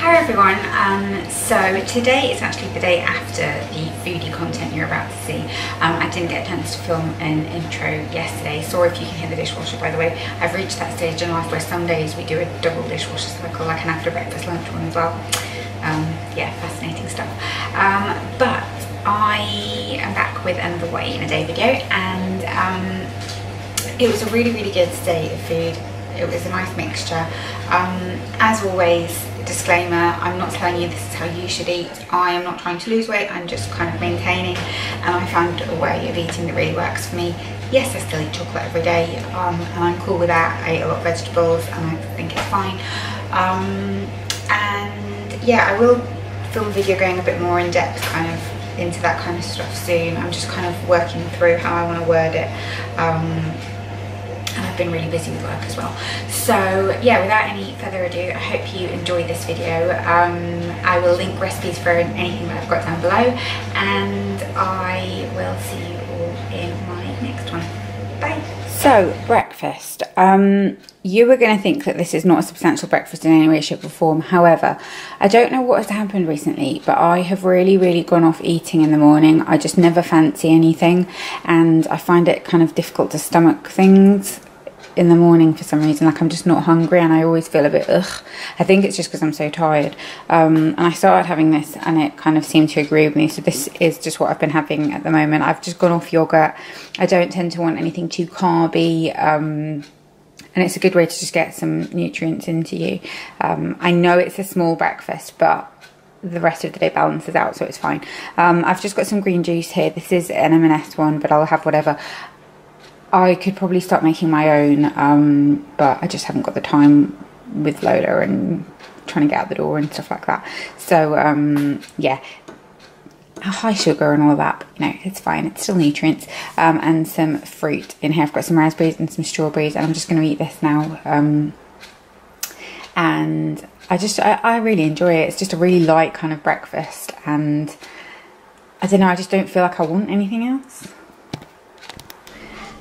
Hi everyone, so today is actually the day after the foodie content you're about to see. I didn't get a chance to film an intro yesterday. Sorry if you can hear the dishwasher, by the way. I've reached that stage in life where some days we do a double dishwasher cycle, like an after breakfast lunch one as well. Yeah, fascinating stuff. But I am back with another What I Eat in a Day video, and it was a really good day of food. It was a nice mixture. As always, disclaimer, I'm not telling you this is how you should eat. I am not trying to lose weight, I'm just kind of maintaining, and I found a way of eating that really works for me. Yes, I still eat chocolate every day, and I'm cool with that. I eat a lot of vegetables and I think it's fine. And yeah, I will film a video going a bit more in depth kind of into that kind of stuff soon. I'm just kind of working through how I want to word it. And I've been really busy with work as well. So yeah, without any further ado, I hope you enjoyed this video. I will link recipes for anything that I've got down below, and I will see you all in my next one. Bye. So, breakfast. You were going to think that this is not a substantial breakfast in any way, shape or form. However, I don't know what has happened recently, but I have really gone off eating in the morning. I just never fancy anything, and I find it kind of difficult to stomach things in the morning for some reason. Like, I'm just not hungry, and I always feel a bit ugh. I think it's just because I'm so tired. And I started having this and it kind of seemed to agree with me, so this is just what I've been having at the moment. I've just gone off yogurt. I don't tend to want anything too carby, and it's a good way to just get some nutrients into you. I know it's a small breakfast, but the rest of the day balances out, so it's fine. I've just got some green juice here. This is an M&S one, but I'll have whatever. I could probably start making my own, but I just haven't got the time with Lola and trying to get out the door and stuff like that. So yeah, high sugar and all of that, but, you know, it's fine. It's still nutrients. And some fruit in here. I've got some raspberries and some strawberries, and I'm just going to eat this now. And I really enjoy it. It's just a really light kind of breakfast, and I don't know, I just don't feel like I want anything else.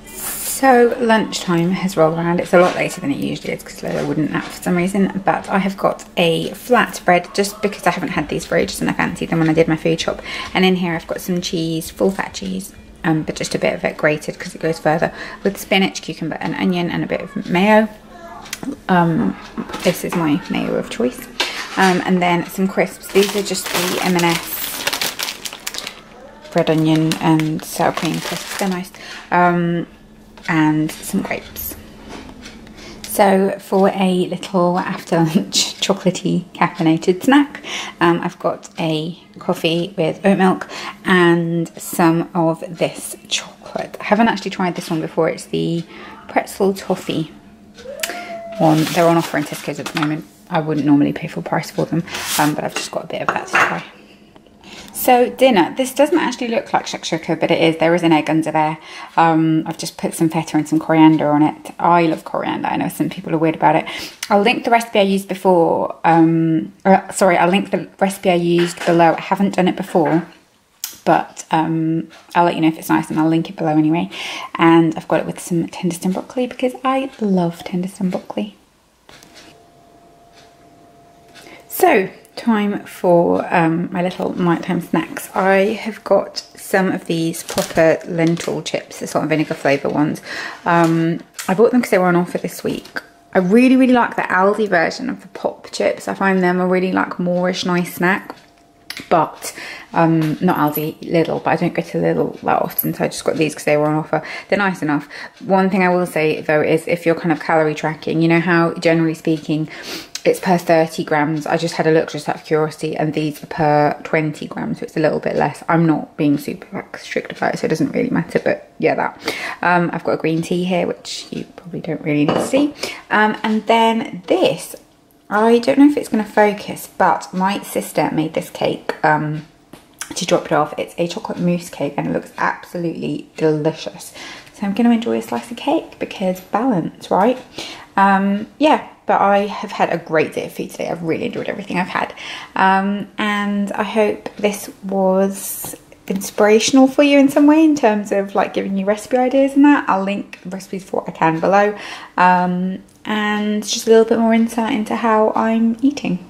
So lunchtime has rolled around. It's a lot later than it usually is because Lola wouldn't nap for some reason, but I have got a flatbread just because I haven't had these for ages and I fancied them when I did my food shop. And in here I've got some cheese, full fat cheese, but just a bit of it grated because it goes further, with spinach, cucumber and onion, and a bit of mayo. This is my mayo of choice. And then some crisps. These are just the M&S red onion and sour cream crisps. They're nice. And some grapes. So for a little after lunch chocolatey caffeinated snack, I've got a coffee with oat milk and some of this chocolate. I haven't actually tried this one before. It's the pretzel toffee one. They're on offer in Tesco's at the moment. I wouldn't normally pay full price for them, but I've just got a bit of that to try. So dinner, this doesn't actually look like shakshuka, but it is. There is an egg under there. I've just put some feta and some coriander on it. I love coriander. I know some people are weird about it. I'll link the recipe I used before. Sorry, I'll link the recipe I used below. I haven't done it before, but I'll let you know if it's nice, and I'll link it below anyway. And I've got it with some tender stem broccoli because I love tender stem broccoli. So, time for my little nighttime snacks. I have got some of these proper lentil chips, the salt and vinegar flavour ones. I bought them because they were on offer this week. I really like the Aldi version of the pop chips. I find them a really like moreish nice snack. But not Aldi, Lidl, but I don't go to Lidl that often, so I just got these because they were on offer. They're nice enough. One thing I will say though is, if you're kind of calorie tracking, you know how generally speaking it's per 30 grams. I just had a look just out of curiosity, and these are per 20 grams, so it's a little bit less. I'm not being super like strict about it, so it doesn't really matter, but yeah, that. I've got a green tea here, which you probably don't really need to see. And then this, I don't know if it's going to focus, but my sister made this cake to drop it off. It's a chocolate mousse cake and it looks absolutely delicious. So I'm going to enjoy a slice of cake because balance, right? Yeah, but I have had a great day of food today. I've really enjoyed everything I've had. And I hope this was inspirational for you in some way in terms of like giving you recipe ideas and that. I'll link recipes for what I can below. And just a little bit more insight into how I'm eating.